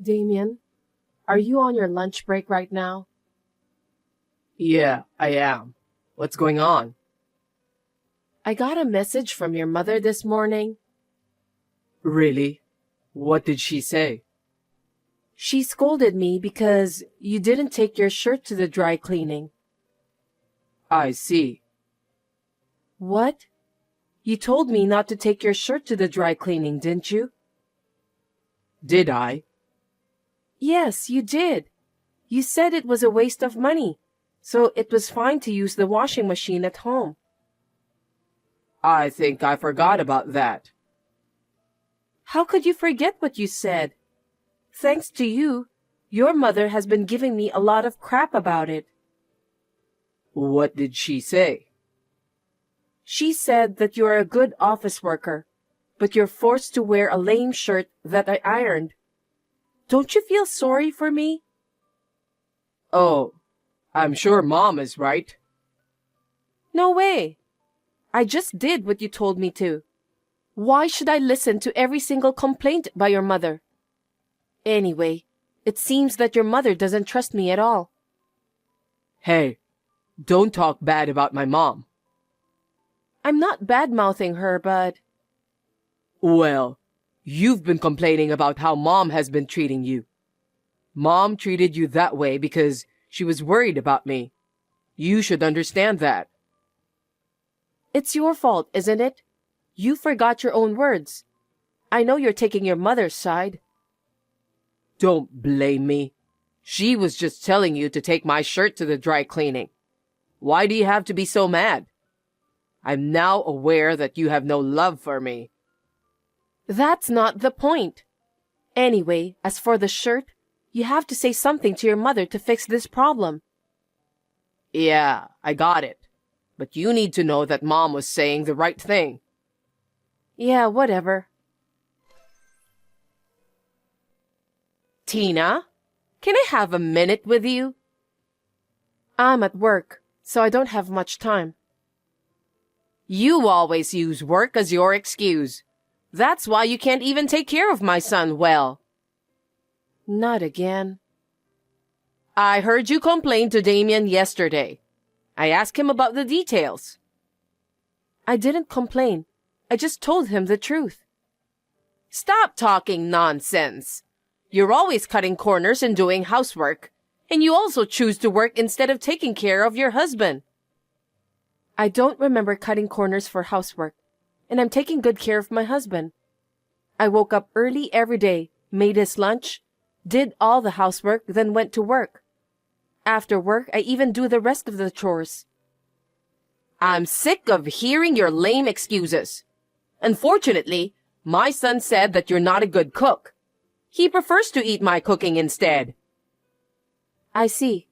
Damien, are you on your lunch break right now? Yeah, I am. What's going on? I got a message from your mother this morning. Really? What did she say? She scolded me because you didn't take your shirt to the dry cleaning. I see. What? You told me not to take your shirt to the dry cleaning, didn't you? Did I? Yes, you did. You said it was a waste of money, so it was fine to use the washing machine at home. I think I forgot about that. How could you forget what you said? Thanks to you, your mother has been giving me a lot of crap about it. What did she say? She said that you are a good office worker, but you're forced to wear a lame shirt that I ironed. Don't you feel sorry for me? Oh, I'm sure Mom is right. No way. I just did what you told me to. Why should I listen to every single complaint by your mother? Anyway, it seems that your mother doesn't trust me at all. Hey, don't talk bad about my mom. I'm not bad-mouthing her, but... Well, you've been complaining about how Mom has been treating you. Mom treated you that way because she was worried about me. You should understand that. It's your fault, isn't it? You forgot your own words. I know you're taking your mother's side. Don't blame me. She was just telling you to take my shirt to the dry cleaning. Why do you have to be so mad? I'm now aware that you have no love for me. That's not the point. Anyway, as for the shirt, you have to say something to your mother to fix this problem. Yeah, I got it. But you need to know that Mom was saying the right thing. Yeah, whatever. Tina, can I have a minute with you? I'm at work, so I don't have much time. You always use work as your excuse. That's why you can't even take care of my son well. Not again. I heard you complain to Damien yesterday. I asked him about the details. I didn't complain. I just told him the truth. Stop talking nonsense. You're always cutting corners and doing housework, and you also choose to work instead of taking care of your husband. I don't remember cutting corners for housework, and I'm taking good care of my husband. I woke up early every day, made his lunch, did all the housework, then went to work. After work, I even do the rest of the chores. I'm sick of hearing your lame excuses. Unfortunately, my son said that you're not a good cook. He prefers to eat my cooking instead. I see.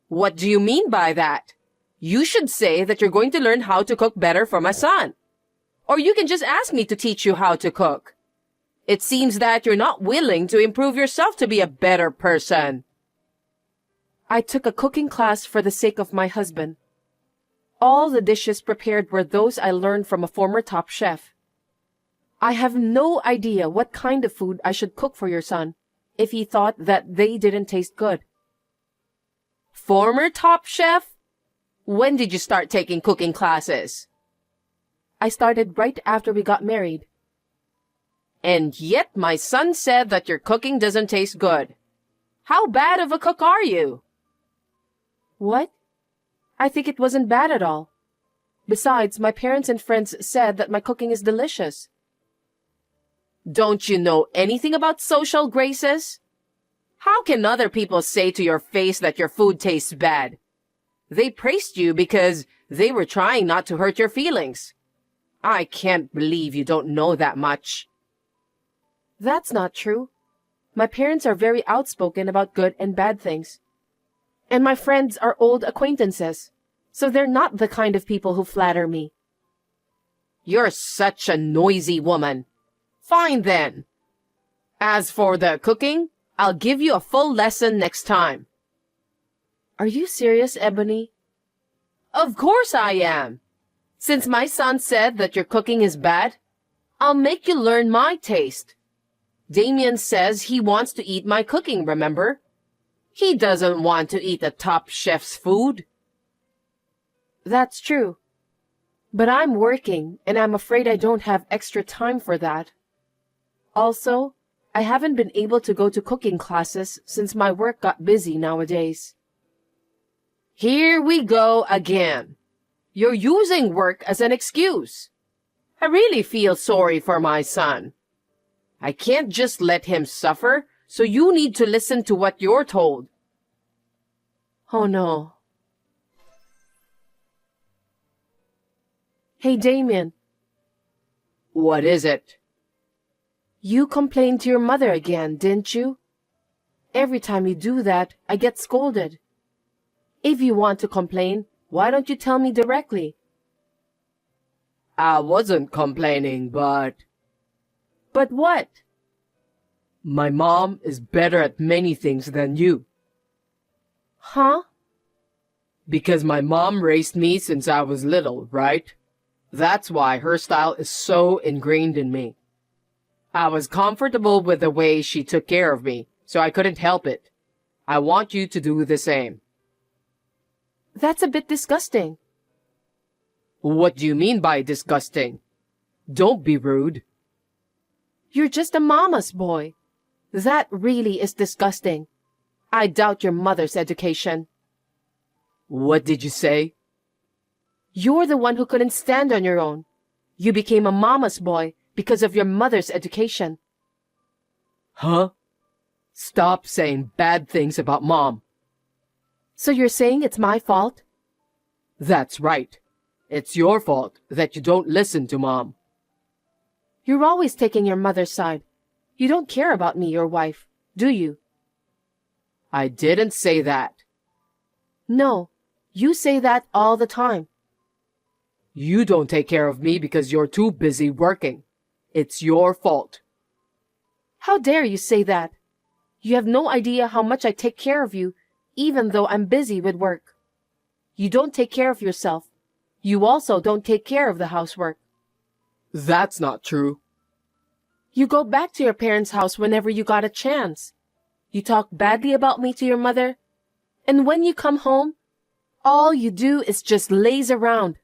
What do you mean by that? You should say that you're going to learn how to cook better for my son. Or you can just ask me to teach you how to cook. It seems that you're not willing to improve yourself to be a better person. I took a cooking class for the sake of my husband. All the dishes prepared were those I learned from a former top chef. I have no idea what kind of food I should cook for your son if he thought that they didn't taste good. Former top chef? When did you start taking cooking classes? I started right after we got married. And yet my son said that your cooking doesn't taste good. How bad of a cook are you? What? I think it wasn't bad at all. Besides, my parents and friends said that my cooking is delicious. Don't you know anything about social graces? How can other people say to your face that your food tastes bad? They praised you because they were trying not to hurt your feelings. I can't believe you don't know that much. That's not true. My parents are very outspoken about good and bad things. And my friends are old acquaintances, so they're not the kind of people who flatter me. You're such a noisy woman. Fine then. As for the cooking, I'll give you a full lesson next time. Are you serious, Ebony? Of course I am. Since my son said that your cooking is bad, I'll make you learn my taste. Damien says he wants to eat my cooking, remember? He doesn't want to eat the top chef's food. That's true. But I'm working, and I'm afraid I don't have extra time for that. Also, I haven't been able to go to cooking classes since my work got busy nowadays. Here we go again. You're using work as an excuse. I really feel sorry for my son. I can't just let him suffer, so you need to listen to what you're told. Oh no. Hey, Damien. What is it? You complained to your mother again, didn't you? Every time you do that, I get scolded. If you want to complain, why don't you tell me directly? I wasn't complaining, but... But what? My mom is better at many things than you. Huh? Because my mom raised me since I was little, right? That's why her style is so ingrained in me. I was comfortable with the way she took care of me, so I couldn't help it. I want you to do the same. That's a bit disgusting. What do you mean by disgusting? Don't be rude. You're just a mama's boy. That really is disgusting. I doubt your mother's education. What did you say? You're the one who couldn't stand on your own. You became a mama's boy because of your mother's education. Huh? Stop saying bad things about mom. So you're saying it's my fault? That's right. It's your fault that you don't listen to mom. You're always taking your mother's side. You don't care about me, your wife, do you? I didn't say that. No, you say that all the time. You don't take care of me because you're too busy working. It's your fault. How dare you say that? You have no idea how much I take care of you, even though I'm busy with work. You don't take care of yourself. You also don't take care of the housework. That's not true. You go back to your parents' house whenever you got a chance. You talk badly about me to your mother. And when you come home, all you do is just laze around.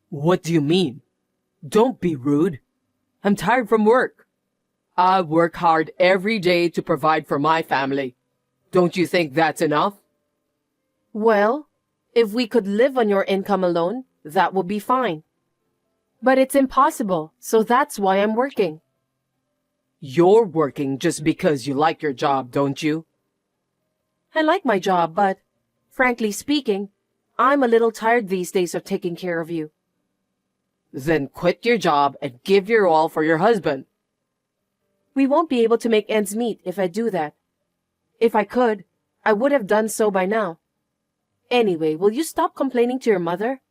What do you mean? Don't be rude. I'm tired from work. I work hard every day to provide for my family. Don't you think that's enough? Well, if we could live on your income alone, that would be fine. But it's impossible, so that's why I'm working. You're working just because you like your job, don't you? I like my job, but, frankly speaking, I'm a little tired these days of taking care of you. Then quit your job and give your all for your husband. We won't be able to make ends meet if I do that. If I could, I would have done so by now. Anyway, will you stop complaining to your mother?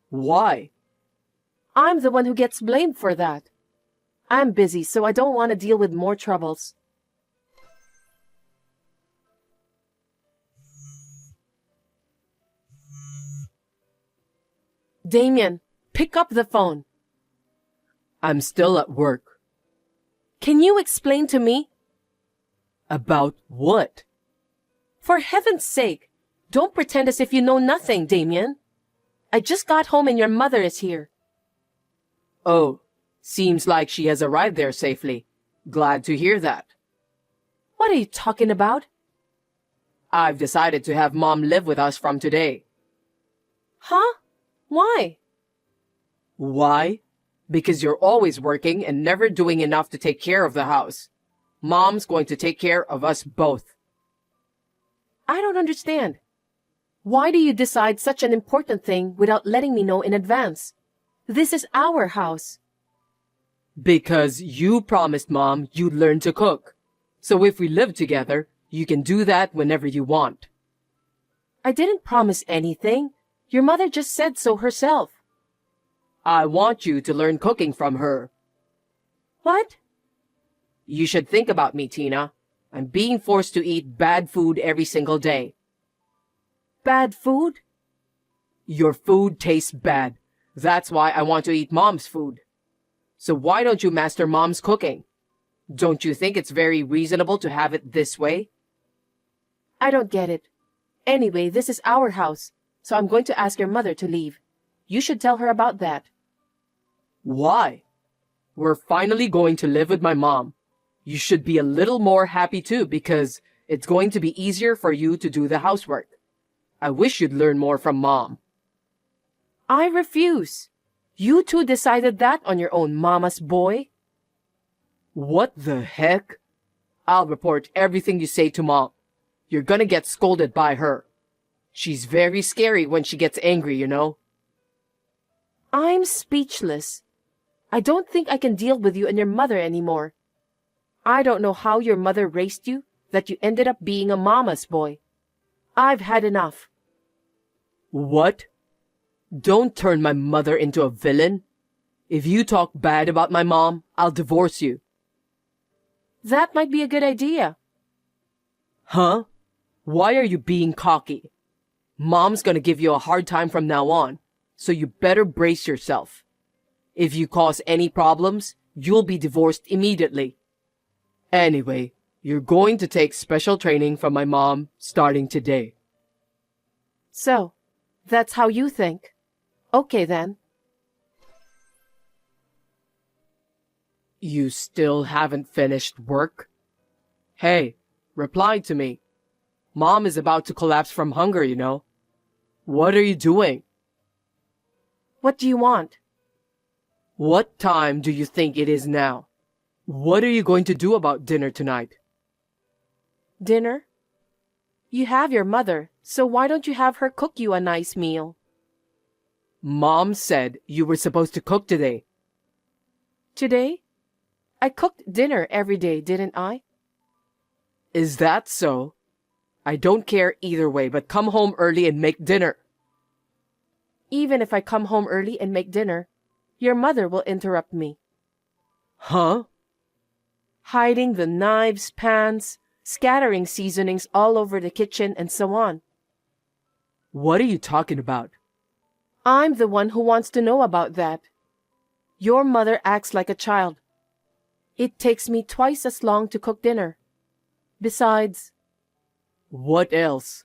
Why? I'm the one who gets blamed for that. I'm busy, so I don't want to deal with more troubles. Damien, pick up the phone. I'm still at work. Can you explain to me? About what? For heaven's sake, don't pretend as if you know nothing, Damien. I just got home and your mother is here. Oh, seems like she has arrived there safely. Glad to hear that. What are you talking about? I've decided to have Mom live with us from today. Huh? Why? Why? Because you're always working and never doing enough to take care of the house. Mom's going to take care of us both. I don't understand. Why do you decide such an important thing without letting me know in advance? This is our house. Because you promised Mom you'd learn to cook. So if we live together, you can do that whenever you want. I didn't promise anything. Your mother just said so herself. I want you to learn cooking from her. What? You should think about me, Tina. I'm being forced to eat bad food every single day. Bad food? Your food tastes bad. That's why I want to eat Mom's food. So why don't you master Mom's cooking? Don't you think it's very reasonable to have it this way? I don't get it. Anyway, this is our house, so I'm going to ask your mother to leave. You should tell her about that. Why? We're finally going to live with my mom. You should be a little more happy too because it's going to be easier for you to do the housework. I wish you'd learn more from Mom. I refuse. You two decided that on your own, mama's boy. What the heck? I'll report everything you say to Mom. You're gonna get scolded by her. She's very scary when she gets angry, you know. I'm speechless. I don't think I can deal with you and your mother anymore. I don't know how your mother raised you, that you ended up being a mama's boy. I've had enough. What? Don't turn my mother into a villain. If you talk bad about my mom, I'll divorce you. That might be a good idea. Huh? Why are you being cocky? Mom's gonna give you a hard time from now on, so you better brace yourself. If you cause any problems, you'll be divorced immediately. Anyway, you're going to take special training from my mom starting today. So, that's how you think. Okay then. You still haven't finished work? Hey, reply to me. Mom is about to collapse from hunger, you know. What are you doing? What do you want? What time do you think it is now? What are you going to do about dinner tonight? Dinner? You have your mother, so why don't you have her cook you a nice meal? Mom said you were supposed to cook today. Today? I cooked dinner every day, didn't I? Is that so? I don't care either way, but come home early and make dinner. Even if I come home early and make dinner, your mother will interrupt me. Huh? Hiding the knives, pans, scattering seasonings all over the kitchen, and so on. What are you talking about? I'm the one who wants to know about that. Your mother acts like a child. It takes me twice as long to cook dinner. Besides, What else?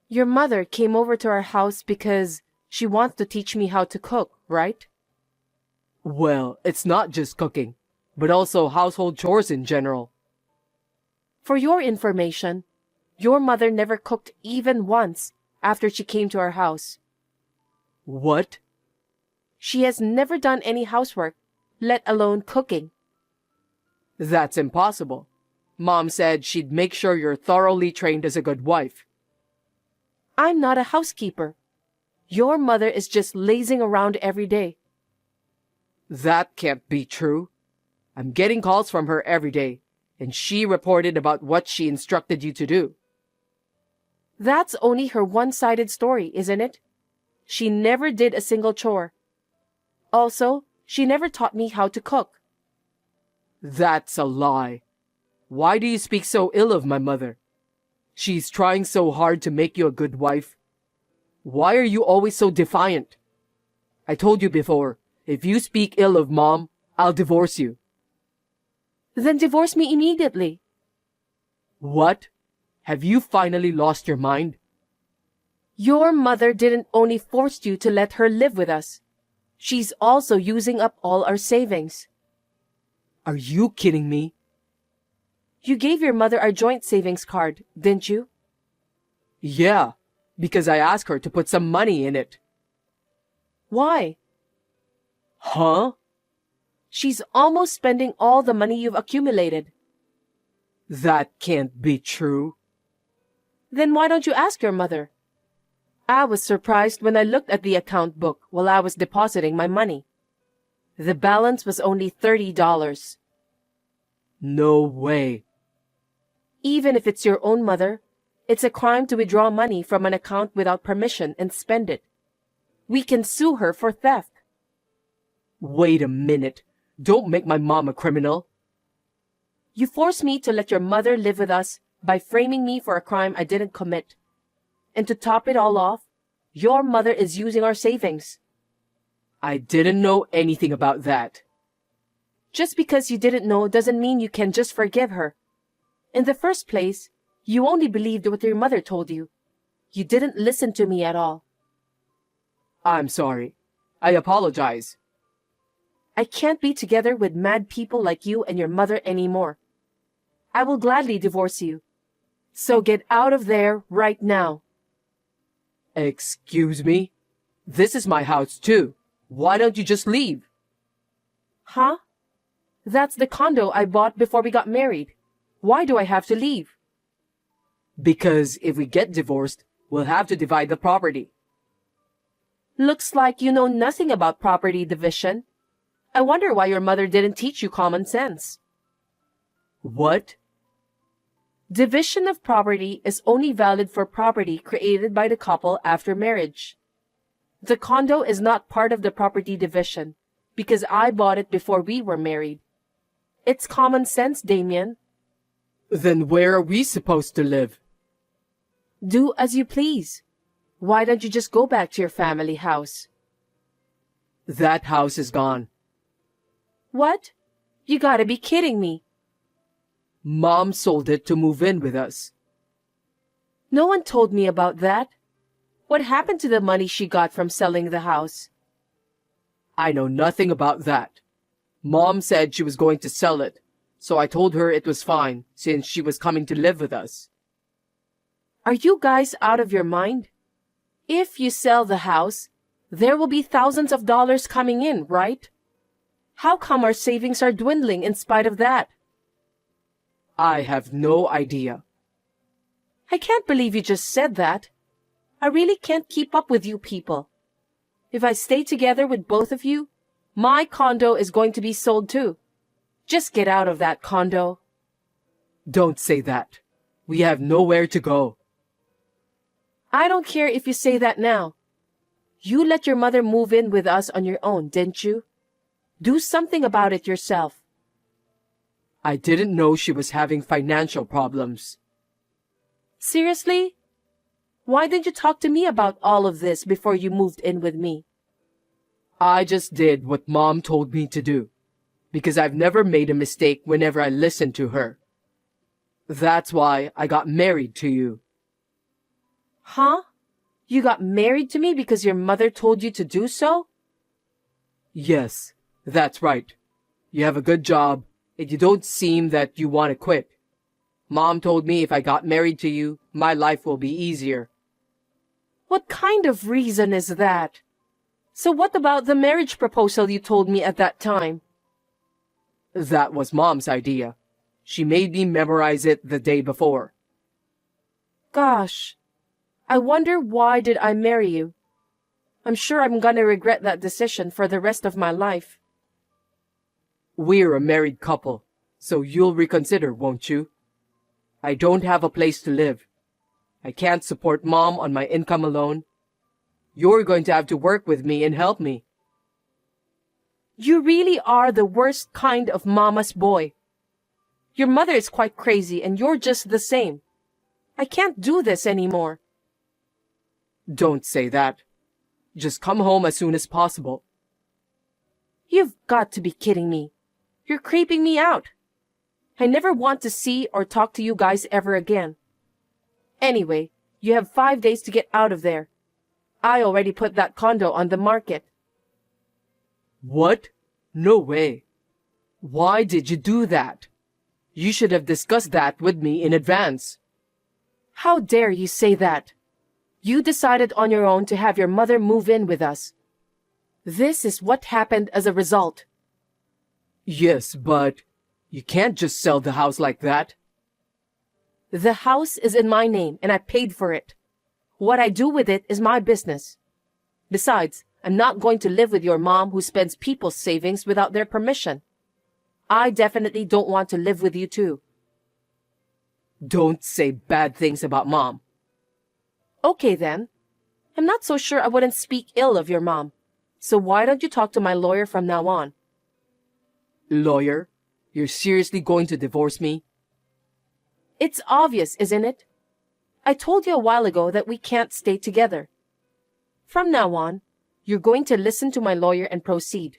your mother came over to our house because she wants to teach me how to cook, right? Well, it's not just cooking, but also household chores in general. For your information, your mother never cooked even once after she came to our house. What? She has never done any housework, let alone cooking. That's impossible. Mom said she'd make sure you're thoroughly trained as a good wife. I'm not a housekeeper. Your mother is just lazing around every day. That can't be true. I'm getting calls from her every day, and she reported about what she instructed you to do. That's only her one-sided story, isn't it? She never did a single chore. Also, she never taught me how to cook. That's a lie. Why do you speak so ill of my mother? She's trying so hard to make you a good wife. Why are you always so defiant? I told you before, if you speak ill of Mom, I'll divorce you. Then divorce me immediately. What? Have you finally lost your mind? Your mother didn't only force you to let her live with us. She's also using up all our savings. Are you kidding me? You gave your mother our joint savings card, didn't you? Yeah, because I asked her to put some money in it. Why? Huh? She's almost spending all the money you've accumulated. That can't be true. Then why don't you ask your mother? I was surprised when I looked at the account book while I was depositing my money. The balance was only $30. No way. Even if it's your own mother, it's a crime to withdraw money from an account without permission and spend it. We can sue her for theft. Wait a minute. Don't make my mom a criminal. You forced me to let your mother live with us by framing me for a crime I didn't commit. And to top it all off, your mother is using our savings. I didn't know anything about that. Just because you didn't know doesn't mean you can just forgive her. In the first place, you only believed what your mother told you. You didn't listen to me at all. I'm sorry. I apologize. I can't be together with mad people like you and your mother anymore. I will gladly divorce you. So get out of there right now. Excuse me? This is my house too. Why don't you just leave? Huh? That's the condo I bought before we got married. Why do I have to leave? Because if we get divorced, we'll have to divide the property. Looks like you know nothing about property division. I wonder why your mother didn't teach you common sense. What? Division of property is only valid for property created by the couple after marriage. The condo is not part of the property division because I bought it before we were married. It's common sense, Damien. Then where are we supposed to live? Do as you please. Why don't you just go back to your family house? That house is gone. What? You gotta be kidding me. Mom sold it to move in with us. No one told me about that. What happened to the money she got from selling the house? I know nothing about that. Mom said she was going to sell it, so I told her it was fine since she was coming to live with us. Are you guys out of your mind? If you sell the house, there will be thousands of dollars coming in, right? How come our savings are dwindling in spite of that? I have no idea. I can't believe you just said that. I really can't keep up with you people. If I stay together with both of you, my condo is going to be sold too. Just get out of that condo. Don't say that. We have nowhere to go. I don't care if you say that now. You let your mother move in with us on your own, didn't you? Do something about it yourself. I didn't know she was having financial problems. Seriously? Why didn't you talk to me about all of this before you moved in with me? I just did what Mom told me to do, because I've never made a mistake whenever I listened to her. That's why I got married to you. Huh? You got married to me because your mother told you to do so? Yes, that's right. You have a good job, and you don't seem that you want to quit. Mom told me if I got married to you, my life will be easier. What kind of reason is that? So what about the marriage proposal you told me at that time? That was Mom's idea. She made me memorize it the day before. Gosh, I wonder why did I marry you? I'm sure I'm gonna regret that decision for the rest of my life. We're a married couple, so you'll reconsider, won't you? I don't have a place to live. I can't support Mom on my income alone. You're going to have to work with me and help me. You really are the worst kind of mama's boy. Your mother is quite crazy and you're just the same. I can't do this anymore. Don't say that. Just come home as soon as possible. You've got to be kidding me. You're creeping me out. I never want to see or talk to you guys ever again. Anyway, you have 5 days to get out of there. I already put that condo on the market. What? No way. Why did you do that? You should have discussed that with me in advance. How dare you say that? You decided on your own to have your mother move in with us. This is what happened as a result. Yes, but you can't just sell the house like that. The house is in my name and I paid for it. What I do with it is my business. Besides, I'm not going to live with your mom who spends people's savings without their permission. I definitely don't want to live with you too. Don't say bad things about Mom. Okay then. I'm not so sure I wouldn't speak ill of your mom. So why don't you talk to my lawyer from now on? Lawyer? You're seriously going to divorce me? It's obvious, isn't it? I told you a while ago that we can't stay together. From now on, you're going to listen to my lawyer and proceed.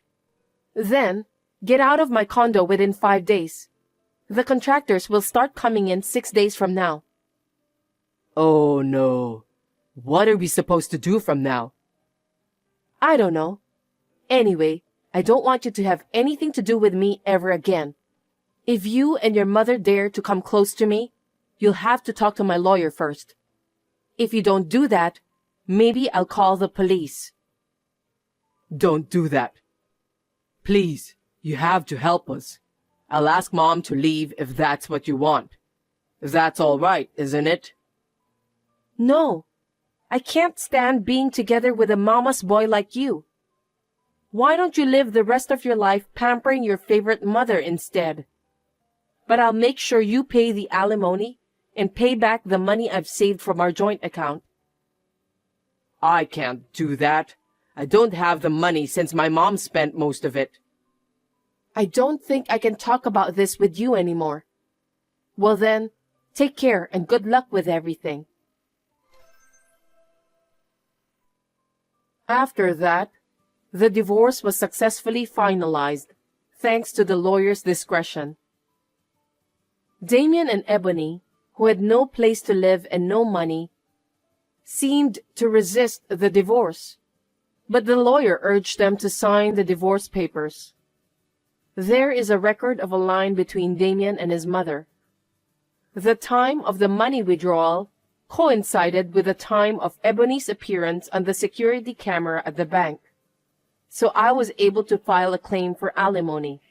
Then, Get out of my condo within 5 days. The contractors will start coming in 6 days from now. Oh no. What are we supposed to do from now? I don't know. Anyway, I don't want you to have anything to do with me ever again. If you and your mother dare to come close to me, you'll have to talk to my lawyer first. If you don't do that, maybe I'll call the police. Don't do that. Please, you have to help us. I'll ask Mom to leave if that's what you want. That's all right, isn't it? No, I can't stand being together with a mama's boy like you. Why don't you live the rest of your life pampering your favorite mother instead? But I'll make sure you pay the alimony and pay back the money I've saved from our joint account. I can't do that. I don't have the money since my mom spent most of it. I don't think I can talk about this with you anymore. Well then, take care and good luck with everything. After that, the divorce was successfully finalized, thanks to the lawyer's discretion. Damien and Ebony, who had no place to live and no money, seemed to resist the divorce, but the lawyer urged them to sign the divorce papers. There is a record of a line between Damien and his mother. The time of the money withdrawal coincided with the time of Ebony's appearance on the security camera at the bank, so I was able to file a claim for alimony.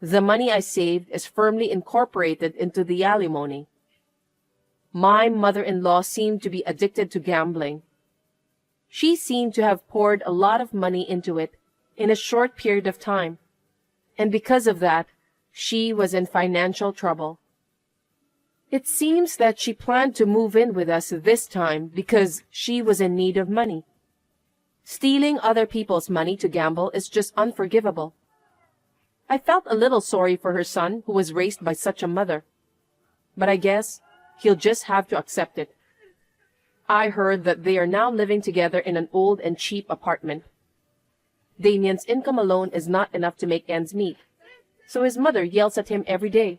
The money I saved is firmly incorporated into the alimony. My mother-in-law seemed to be addicted to gambling. She seemed to have poured a lot of money into it in a short period of time, and because of that, she was in financial trouble. It seems that she planned to move in with us this time because she was in need of money. Stealing other people's money to gamble is just unforgivable. I felt a little sorry for her son who was raised by such a mother, but I guess he'll just have to accept it. I heard that they are now living together in an old and cheap apartment. Damien's income alone is not enough to make ends meet, so his mother yells at him every day.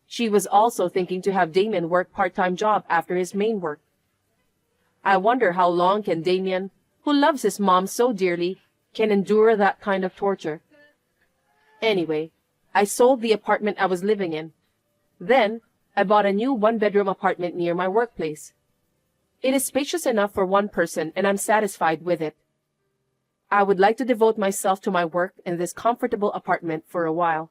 She was also thinking to have Damien work part-time job after his main work. I wonder how long can Damien, who loves his mom so dearly, can endure that kind of torture. Anyway, I sold the apartment I was living in. Then, I bought a new one-bedroom apartment near my workplace. It is spacious enough for one person, and I'm satisfied with it. I would like to devote myself to my work in this comfortable apartment for a while.